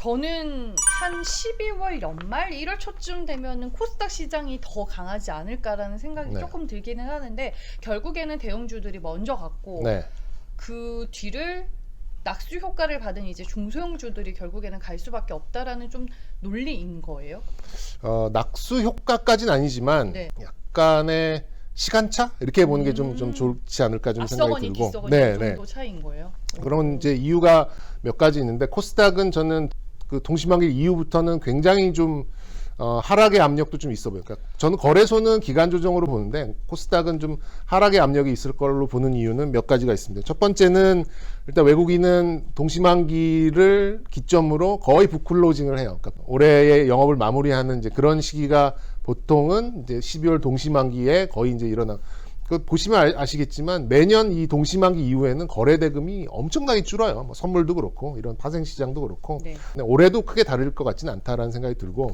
저는 한 12월 연말 1월 초쯤 되면은 코스닥 시장이 더 강하지 않을까라는 생각이 네. 조금 들기는 하는데 결국에는 대형주들이 먼저 갔고 네. 그 뒤를 낙수 효과를 받은 이제 중소형주들이 결국에는 갈 수밖에 없다라는 좀 논리인 거예요. 낙수 효과까지는 아니지만 네. 약간의 시간차 이렇게 보는 게 좀 좋지 않을까 좀 생각이 앞서거니 들고. 뒤서거니 이 정도 차이인 거예요. 그런 이제 이유가 몇 가지 있는데 코스닥은 저는 그 동시만기 이후부터는 굉장히 좀 하락의 압력도 좀 있어 보여요. 그러니까 저는 거래소는 기간 조정으로 보는데 코스닥은 좀 하락의 압력이 있을 걸로 보는 이유는 몇 가지가 있습니다. 첫 번째는 일단 외국인은 동시만기를 기점으로 거의 북클로징을 해요. 그러니까 올해의 영업을 마무리하는 이제 그런 시기가 보통은 이제 12월 동시만기에 거의 이제 일어나. 그 보시면 아시겠지만 매년 이 동시만기 이후에는 거래 대금이 엄청나게 줄어요. 뭐 선물도 그렇고 이런 파생 시장도 그렇고. 네. 근데 올해도 크게 다를 것 같지는 않다라는 생각이 들고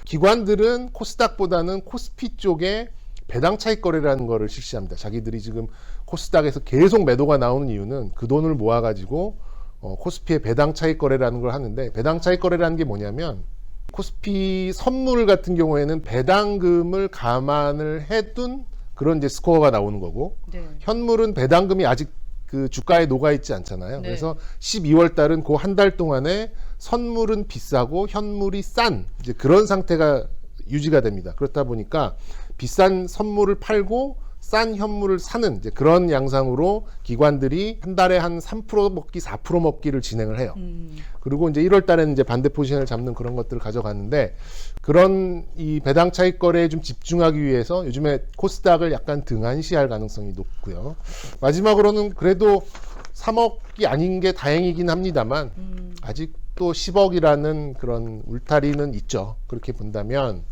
기관들은 코스닥보다는 코스피 쪽에 배당 차익 거래라는 거를 실시합니다. 자기들이 지금 코스닥에서 계속 매도가 나오는 이유는 그 돈을 모아가지고 코스피의 배당 차익 거래라는 걸 하는데 배당 차익 거래라는 게 뭐냐면 코스피 선물 같은 경우에는 배당금을 감안을 해둔 그런 이제 스코어가 나오는 거고 네. 현물은 배당금이 아직 그 주가에 녹아 있지 않잖아요. 네. 그래서 12월 달은 그 한 달 동안에 선물은 비싸고 현물이 싼 이제 그런 상태가 유지가 됩니다. 그렇다 보니까 비싼 선물을 팔고 싼 현물을 사는 이제 그런 양상으로 기관들이 한 달에 한 3% 먹기, 4% 먹기를 진행을 해요. 그리고 이제 1월 달에는 이제 반대 포지션을 잡는 그런 것들을 가져가는데 그런 이 배당 차익 거래에 좀 집중하기 위해서 요즘에 코스닥을 약간 등한시할 가능성이 높고요. 마지막으로는 그래도 3억이 아닌 게 다행이긴 합니다만 아직도 10억이라는 그런 울타리는 있죠. 그렇게 본다면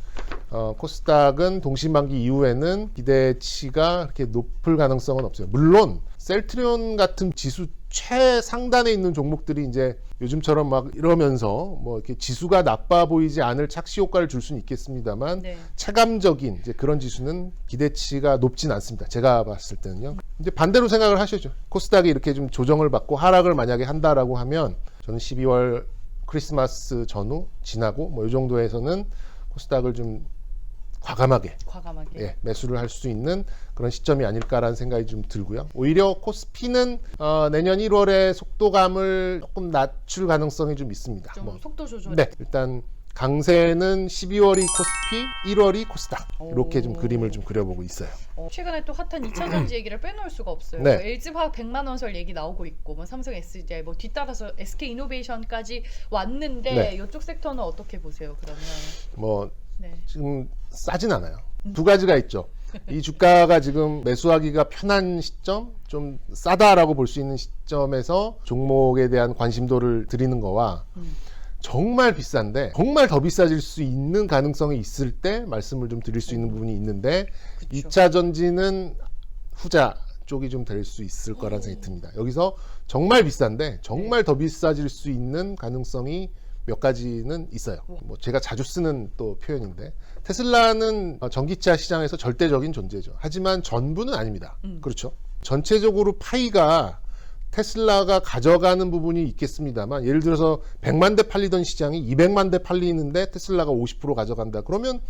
코스닥은 동시만기 이후에는 기대치가 그렇게 높을 가능성은 없어요. 물론 셀트리온 같은 지수 최상단에 있는 종목들이 이제 요즘처럼 막 이러면서 뭐 이렇게 지수가 나빠 보이지 않을 착시 효과를 줄 수는 있겠습니다만 네. 체감적인 이제 그런 지수는 기대치가 높진 않습니다. 제가 봤을 때는요. 이제 반대로 생각을 하셔죠. 코스닥이 이렇게 좀 조정을 받고 하락을 만약에 한다라고 하면 저는 12월 크리스마스 전후 지나고 뭐 이 정도에서는 코스닥을 좀 과감하게 예, 매수를 할 수 있는 그런 시점이 아닐까라는 생각이 좀 들고요. 오히려 코스피는 내년 1월에 속도감을 조금 낮출 가능성이 좀 있습니다. 좀 속도 조절. 네, 일단 강세는 12월이 코스피, 1월이 코스닥 이렇게 좀 그림을 좀 그려보고 있어요. 최근에 또 핫한 2차전지 얘기를 빼놓을 수가 없어요. 네. 뭐 LG화학 100만 원설 얘기 나오고 있고, 뭐 삼성 SDI, 뭐 뒤따라서 SK이노베이션까지 왔는데 네. 이쪽 섹터는 어떻게 보세요? 그러면 뭐 네. 지금 싸진 않아요. 두 가지가 있죠. 이 주가가 지금 매수하기가 편한 시점, 좀 싸다라고 볼 수 있는 시점에서 종목에 대한 관심도를 드리는 거와 정말 비싼데 정말 더 비싸질 수 있는 가능성이 있을 때 말씀을 좀 드릴 수 있는 부분이 있는데 그쵸. 2차 전지는 후자 쪽이 좀 될 수 있을 거라는 생각이 듭니다. 여기서 정말 비싼데 정말 더 비싸질 수 있는 가능성이 몇 가지는 있어요. 뭐 제가 자주 쓰는 또 표현인데 테슬라는 전기차 시장에서 절대적인 존재죠. 하지만 전부는 아닙니다. 그렇죠. 전체적으로 파이가 테슬라가 가져가는 부분이 있겠습니다만 예를 들어서 100만 대 팔리던 시장이 200만 대 팔리는데 테슬라가 50% 가져간다. 그러면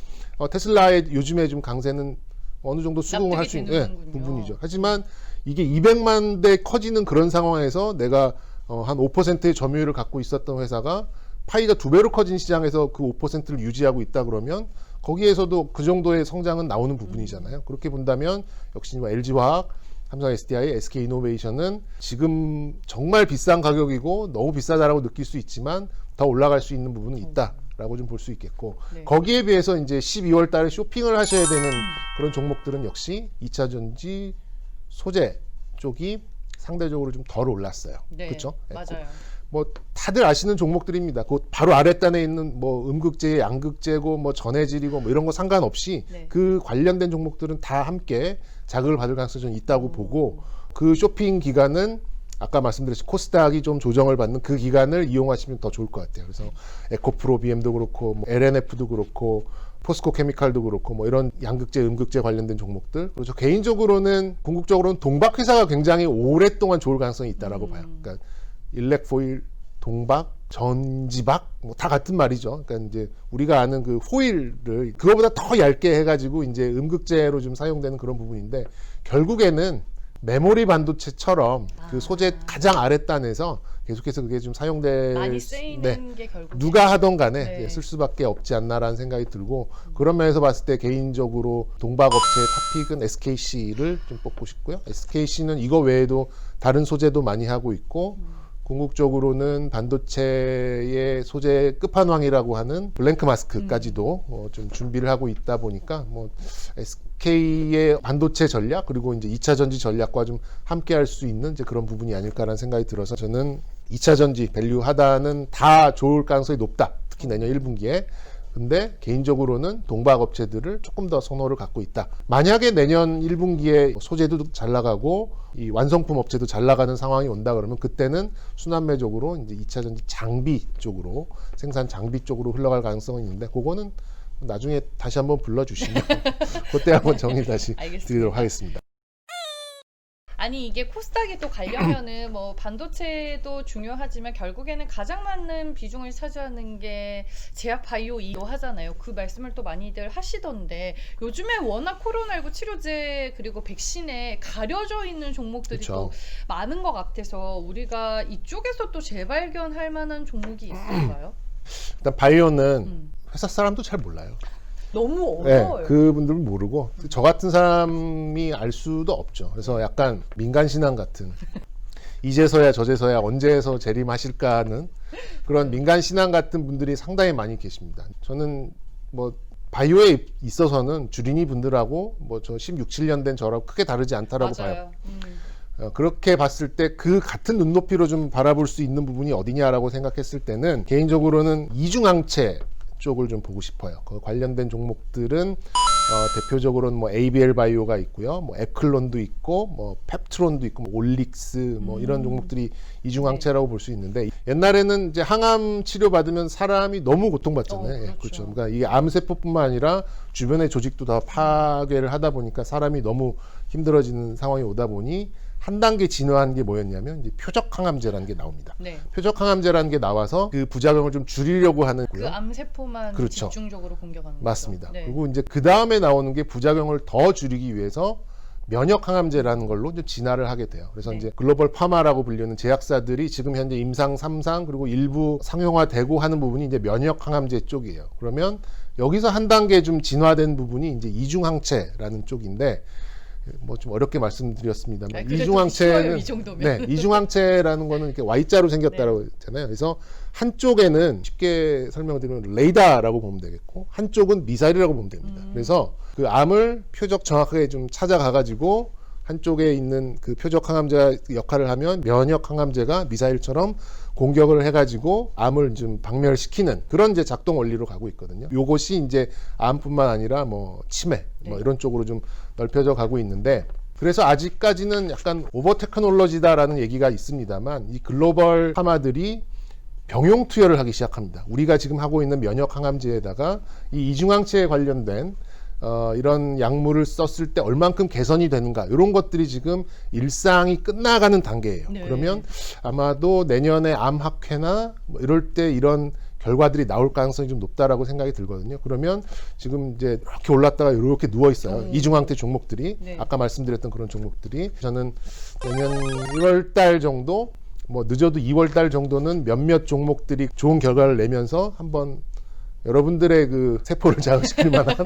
테슬라의 요즘에 좀 강세는 어느 정도 수긍을 할 수 있는 부분이죠. 하지만 이게 200만 대 커지는 그런 상황에서 내가 한 5%의 점유율을 갖고 있었던 회사가 파이가 2배로 커진 시장에서 그 5%를 유지하고 있다 그러면 거기에서도 그 정도의 성장은 나오는 부분이잖아요. 그렇게 본다면 역시 LG화학, 삼성 SDI, SK이노베이션은 지금 정말 비싼 가격이고 너무 비싸다라고 느낄 수 있지만 더 올라갈 수 있는 부분은 있다라고 좀 볼 수 있겠고 네. 거기에 비해서 이제 12월 달에 쇼핑을 하셔야 되는 그런 종목들은 역시 2차 전지 소재 쪽이 상대적으로 좀 덜 올랐어요. 네. 그렇죠? 맞아요. 뭐 다들 아시는 종목들입니다. 그 바로 아랫단에 있는 뭐 음극재, 양극재고 뭐 전해질이고 뭐 이런 거 상관없이 네. 그 관련된 종목들은 다 함께 자극을 받을 가능성이 좀 있다고 보고 그 쇼핑 기간은 아까 말씀드렸듯이 코스닥이 좀 조정을 받는 그 기간을 이용하시면 더 좋을 것 같아요. 그래서 에코프로 BM도 그렇고 뭐 LNF도 그렇고 포스코 케미칼도 그렇고 뭐 이런 양극재, 음극재 관련된 종목들. 그리고 저 개인적으로는 궁극적으로는 동박 회사가 굉장히 오랫동안 좋을 가능성이 있다라고 봐요. 그러니까 일렉 포일, 동박, 전지박 뭐 다 같은 말이죠. 그러니까 이제 우리가 아는 그 호일을 그거보다 더 얇게 해가지고 이제 음극재로 좀 사용되는 그런 부분인데 결국에는 메모리 반도체처럼 그 소재 가장 아랫단에서 계속해서 그게 좀 사용될 많이 쓰이는 게 결국 누가 하던 간에 네. 이제 쓸 수밖에 없지 않나라는 생각이 들고 그런 면에서 봤을 때 개인적으로 동박업체의 탑픽은 SKC를 좀 뽑고 싶고요. SKC는 이거 외에도 다른 소재도 많이 하고 있고 궁극적으로는 반도체의 소재 끝판왕이라고 하는 블랭크 마스크까지도 좀 준비를 하고 있다 보니까 뭐 SK의 반도체 전략 그리고 이제 2차 전지 전략과 좀 함께 할 수 있는 이제 그런 부분이 아닐까라는 생각이 들어서 저는 2차 전지 밸류 하다는 다 좋을 가능성이 높다. 특히 내년 1분기에. 근데 개인적으로는 동박 업체들을 조금 더 선호를 갖고 있다. 만약에 내년 1분기에 소재도 잘 나가고 이 완성품 업체도 잘 나가는 상황이 온다 그러면 그때는 순환매적으로 이제 2차 전지 장비 쪽으로 생산 장비 쪽으로 흘러갈 가능성은 있는데 그거는 나중에 다시 한번 불러주시면 그때 한번 정리 다시 알겠습니다. 드리도록 하겠습니다. 아니 이게 코스닥이 또 가려면은 뭐 반도체도 중요하지만 결국에는 가장 많은 비중을 차지하는 게 제약 바이오이도 하잖아요. 그 말씀을 또 많이들 하시던데 요즘에 워낙 코로나19 치료제 그리고 백신에 가려져 있는 종목들이 그쵸. 또 많은 것 같아서 우리가 이쪽에서 또 재발견할 만한 종목이 있을까요? 일단 바이오는 회사 사람도 잘 몰라요. 너무 네, 어려워요. 그분들은 모르고 저 같은 사람이 알 수도 없죠. 그래서 약간 민간 신앙 같은 이제서야 저제서야 언제서 재림하실까 하는 그런 민간 신앙 같은 분들이 상당히 많이 계십니다. 저는 뭐 바이오에 있어서는 주린이 분들하고 뭐 저 16, 17년 된 저라고 크게 다르지 않다라고 봐요. 맞아요. 그렇게 봤을 때 그 같은 눈높이로 좀 바라볼 수 있는 부분이 어디냐라고 생각했을 때는 개인적으로는 이중항체 쪽을 좀 보고 싶어요. 그 관련된 종목들은 대표적으로는 뭐 ABL 바이오가 있고요, 뭐 에클론도 있고, 뭐 펩트론도 있고, 뭐 올릭스 뭐 이런 종목들이 이중항체라고 볼 수 있는데 옛날에는 이제 항암 치료 받으면 사람이 너무 고통받잖아요. 그렇죠. 그렇죠. 그러니까 이게 암세포뿐만 아니라 주변의 조직도 다 파괴를 하다 보니까 사람이 너무 힘들어지는 상황이 오다 보니 한 단계 진화한 게 뭐였냐면 이제 표적 항암제라는 게 나옵니다. 네. 표적 항암제라는 게 나와서 그 부작용을 좀 줄이려고 하는 그 암세포만 그렇죠. 집중적으로 공격하는 맞습니다. 거죠. 네. 그리고 이제 그 다음에 나오는 게 부작용을 더 줄이기 위해서 면역 항암제라는 걸로 이제 진화를 하게 돼요. 그래서 네. 이제 글로벌 파마라고 불리는 제약사들이 지금 현재 임상 3상 그리고 일부 상용화되고 하는 부분이 이제 면역 항암제 쪽이에요. 그러면 여기서 한 단계 좀 진화된 부분이 이제 이중항체라는 쪽인데 뭐 좀 어렵게 말씀드렸습니다만 아, 그래도 이중항체는 쉬워요, 이 정도면. 네, 이중항체라는 거는 이렇게 Y자로 생겼다라고 했잖아요. 그래서 한쪽에는 쉽게 설명을 드리면 레이더라고 보면 되겠고 한쪽은 미사일이라고 보면 됩니다. 그래서 그 암을 표적 정확하게 좀 찾아가 가지고 한쪽에 있는 그 표적 항암제가 역할을 하면 면역 항암제가 미사일처럼 공격을 해가지고 암을 좀 박멸시키는 그런 이제 작동 원리로 가고 있거든요. 요것이 이제 암뿐만 아니라 뭐 치매 뭐 네. 이런 쪽으로 좀 넓혀져 가고 있는데 그래서 아직까지는 약간 오버 테크놀로지다라는 얘기가 있습니다만 이 글로벌 파마들이 병용 투여를 하기 시작합니다. 우리가 지금 하고 있는 면역 항암제에다가 이 이중항체에 관련된 이런 약물을 썼을 때 얼만큼 개선이 되는가 이런 것들이 지금 일상이 끝나가는 단계예요. 네. 그러면 아마도 내년에 암학회나 뭐 이럴 때 이런 결과들이 나올 가능성이 좀 높다라고 생각이 들거든요. 그러면 지금 이제 이렇게 올랐다가 이렇게 누워 있어요. 이중항체 종목들이 네. 아까 말씀드렸던 그런 종목들이 저는 내년 1월 달 정도 뭐 늦어도 2월 달 정도는 몇몇 종목들이 좋은 결과를 내면서 한번 여러분들의 그 세포를 자극시킬 만한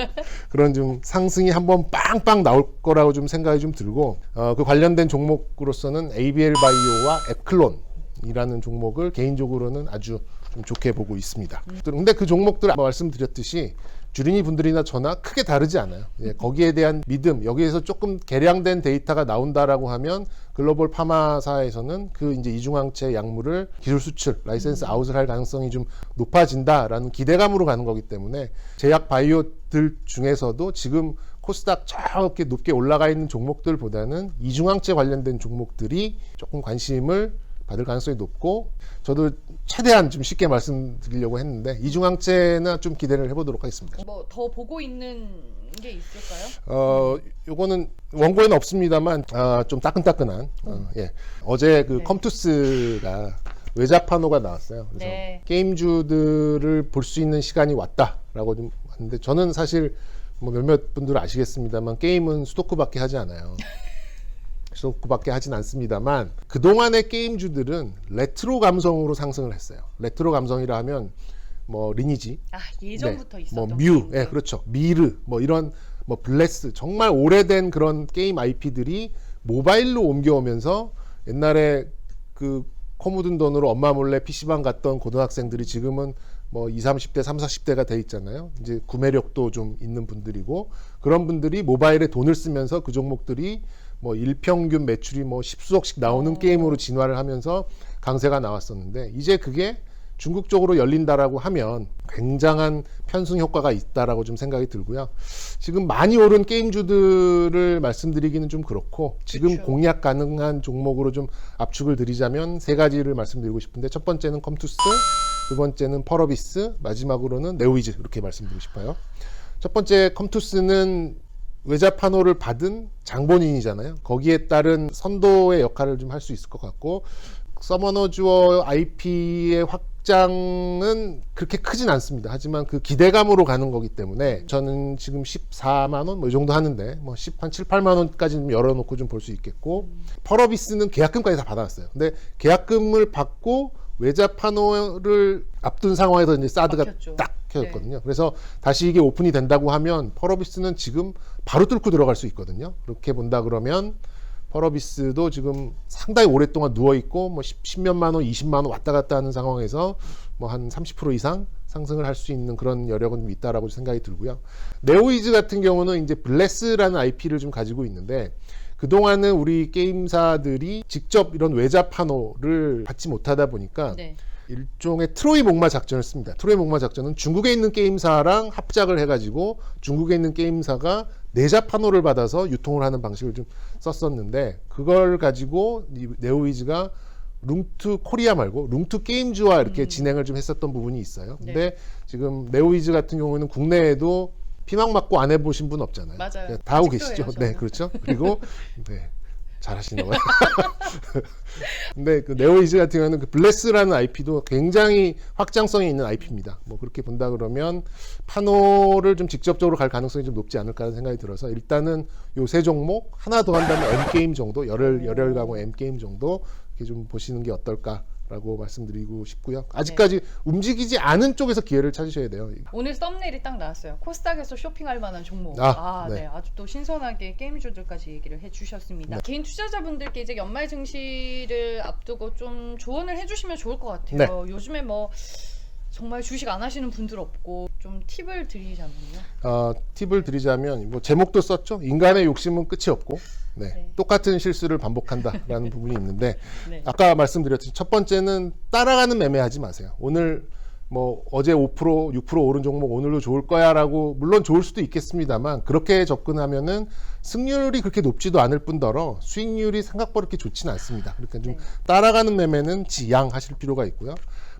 그런 좀 상승이 한번 빵빵 나올 거라고 좀 생각이 좀 들고 그 관련된 종목으로서는 ABL 바이오와 에클론이라는 종목을 개인적으로는 아주 좀 좋게 보고 있습니다. 근데 그 종목들 말씀드렸듯이 주린이 분들이나 저나 크게 다르지 않아요. 예, 거기에 대한 믿음, 여기에서 조금 개량된 데이터가 나온다라고 하면 글로벌 파마사에서는 그 이제 이중항체 약물을 기술 수출, 라이센스 아웃을 할 가능성이 좀 높아진다라는 기대감으로 가는 거기 때문에 제약 바이오들 중에서도 지금 코스닥 저렇게 높게 올라가 있는 종목들보다는 이중항체 관련된 종목들이 조금 관심을 받을 가능성이 높고 저도 최대한 좀 쉽게 말씀드리려고 했는데 이중항체나 좀 기대를 해보도록 하겠습니다. 뭐 더 보고 있는 게 있을까요? 요거는 원고에는 없습니다만 좀 따끈따끈한 예. 어제 그 네. 컴투스가 외자판호가 나왔어요. 그래서 네. 게임주들을 볼 수 있는 시간이 왔다라고 좀 하는데 저는 사실 뭐 몇몇 분들 아시겠습니다만 게임은 수도쿠밖에 하지 않아요. 수도쿠밖에 하진 않습니다만 그동안의 게임주들은 레트로 감성으로 상승을 했어요. 레트로 감성이라 하면 뭐 리니지, 아, 예전부터 있었던 뭐 뮤, 게임들. 예, 그렇죠. 미르, 뭐 이런 뭐 블레스 정말 오래된 그런 게임 IP들이 모바일로 옮겨오면서 옛날에 그 코 묻은 돈으로 엄마 몰래 PC방 갔던 고등학생들이 지금은 뭐 20, 30대, 30, 40대가 돼 있잖아요. 이제 구매력도 좀 있는 분들이고 그런 분들이 모바일에 돈을 쓰면서 그 종목들이 뭐 일평균 매출이 뭐 10수억씩 나오는 게임으로 진화를 하면서 강세가 나왔었는데 이제 그게 중국 쪽으로 열린다라고 하면 굉장한 편승 효과가 있다라고 좀 생각이 들고요. 지금 많이 오른 게임주들을 말씀드리기는 좀 그렇고 지금 그렇죠. 공략 가능한 종목으로 좀 압축을 드리자면 세 가지를 말씀드리고 싶은데 첫 번째는 컴투스, 두 번째는 펄어비스, 마지막으로는 네오이즈 이렇게 말씀드리고 싶어요. 첫 번째 컴투스는 외자판호를 받은 장본인이잖아요. 거기에 따른 선도의 역할을 좀 할 수 있을 것 같고 서머너 주어 IP의 확장은 그렇게 크진 않습니다. 하지만 그 기대감으로 가는 거기 때문에 저는 지금 14만 원 뭐 이 정도 하는데 뭐 10한 7, 8만 원까지 좀 열어놓고 좀 볼 수 있겠고 펄어비스는 계약금까지 다 받아왔어요. 근데 계약금을 받고 외자판호를 앞둔 상황에서 이제 사드가 막혔죠. 딱 켜졌거든요. 그래서 다시 이게 오픈이 된다고 하면 펄어비스는 지금 바로 뚫고 들어갈 수 있거든요. 그렇게 본다 그러면 펄어비스도 지금 상당히 오랫동안 누워 있고 뭐 10몇만 원, 20만 원 왔다 갔다 하는 상황에서 뭐 한 30% 이상 상승을 할 수 있는 그런 여력은 좀 있다라고 생각이 들고요. 네오이즈 같은 경우는 이제 블레스라는 IP를 좀 가지고 있는데 그동안은 우리 게임사들이 직접 이런 외자판호를 받지 못하다 보니까 네. 일종의 트로이 목마 작전을 씁니다. 트로이 목마 작전은 중국에 있는 게임사랑 합작을 해가지고 중국에 있는 게임사가 내자판호를 받아서 유통을 하는 방식을 좀 썼었는데 그걸 가지고 이 네오이즈가 룽투 코리아 말고 룽투 게임즈와 이렇게 진행을 좀 했었던 부분이 있어요. 근데 네. 지금 네오이즈 같은 경우에는 국내에도 피망 맞고 안 해보신 분 없잖아요. 맞아요. 네, 다 하고 아직도 계시죠. 해요, 네, 저는. 그렇죠. 그리고 네, 잘하시나 봐요. 근데 그 네오이즈 같은 경우는 그 블레스라는 IP도 굉장히 확장성이 있는 IP입니다. 뭐 그렇게 본다 그러면 판호를 좀 직접적으로 갈 가능성이 좀 높지 않을까 하는 생각이 들어서 일단은 요 세 종목 하나 더 한다면 M 게임 정도 열혈 가고 M 게임 정도 이렇게 좀 보시는 게 어떨까라고 말씀드리고 싶고요. 아직까지 움직이지 않은 쪽에서 기회를 찾으셔야 돼요. 오늘 썸네일이 딱 나왔어요. 코스닥에서 쇼핑할 만한 종목. 아, 네. 네. 아주 또 신선하게 게임주들까지 얘기를 해주셨습니다. 개인 투자자분들께 이제 연말 증시를 앞두고 좀 조언을 해주시면 좋을 것 같아요. 요즘에 뭐 정말 주식 안 하시는 분들 없고 좀 팁을 드리자면요. 팁을 드리자면 뭐 제목도 썼죠. 인간의 욕심은 끝이 없고 네, 네. 똑같은 실수를 반복한다라는 부분이 있는데 네. 아까 말씀드렸듯이 첫 번째는 따라가는 매매하지 마세요. 오늘 뭐 어제 5%, 6% 오른 종목 오늘도 좋을 거야라고 물론 좋을 수도 있겠습니다만 그렇게 접근하면은 승률이 그렇게 높지도 않을 뿐더러 수익률이 생각보다 그렇게 좋지는 않습니다. 그러니까 좀 네. 따라가는 매매는 지양하실 필요가 있고요.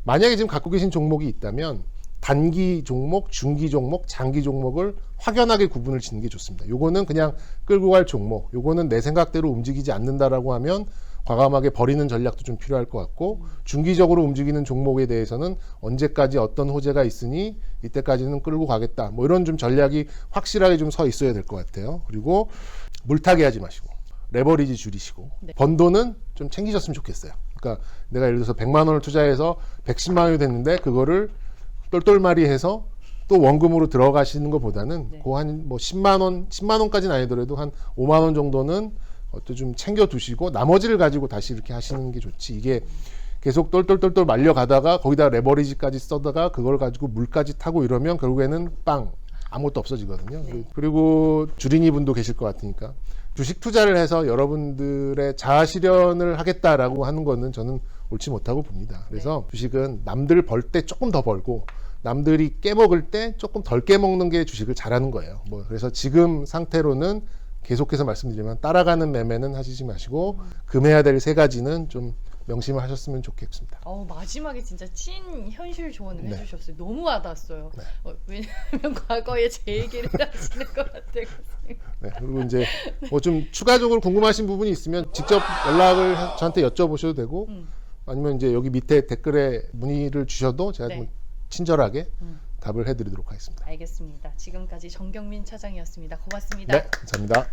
만약에 지금 갖고 계신 종목이 있다면 단기 종목, 중기 종목, 장기 종목을 확연하게 구분을 짓는 게 좋습니다. 요거는 그냥 끌고 갈 종목, 요거는 내 생각대로 움직이지 않는다라고 하면 과감하게 버리는 전략도 좀 필요할 것 같고 중기적으로 움직이는 종목에 대해서는 언제까지 어떤 호재가 있으니 이때까지는 끌고 가겠다. 뭐 이런 좀 전략이 확실하게 좀 서 있어야 될 것 같아요. 그리고 물타기 하지 마시고 레버리지 줄이시고 네. 번 돈은 좀 챙기셨으면 좋겠어요. 그러니까 내가 예를 들어서 100만 원을 투자해서 110만 원이 됐는데 그거를 똘똘마리 해서 또 원금으로 들어가시는 것보다는 네. 그 한 뭐 10만 원까지는 아니더라도 한 5만 원 정도는 좀 챙겨 두시고 나머지를 가지고 다시 이렇게 하시는 게 좋지. 이게 계속 똘똘똘똘 말려가다가 거기다 레버리지까지 써다가 그걸 가지고 물까지 타고 이러면 결국에는 빵 아무것도 없어지거든요. 네. 그리고 주린이 분도 계실 것 같으니까 주식 투자를 해서 여러분들의 자아 실현을 하겠다라고 하는 거는 저는 옳지 못하고 봅니다. 그래서 주식은 남들 벌 때 조금 더 벌고 남들이 깨먹을 때 조금 덜 깨먹는 게 주식을 잘하는 거예요. 뭐 그래서 지금 상태로는 계속해서 말씀드리면 따라가는 매매는 하시지 마시고 금해야 될 세 가지는 좀 명심을 하셨으면 좋겠습니다. 마지막에 진짜 찐 현실 조언을 네. 해주셨어요. 너무 와닿았어요. 네. 왜냐하면 과거에 제 얘기를 하시는 것 같아요. 네, 그리고 이제 뭐 좀 추가적으로 궁금하신 부분이 있으면 직접 연락을 저한테 여쭤보셔도 되고 아니면 이제 여기 밑에 댓글에 문의를 주셔도 제가 네. 좀 친절하게 답을 해드리도록 하겠습니다. 알겠습니다. 지금까지 정경민 차장이었습니다. 고맙습니다. 네, 감사합니다.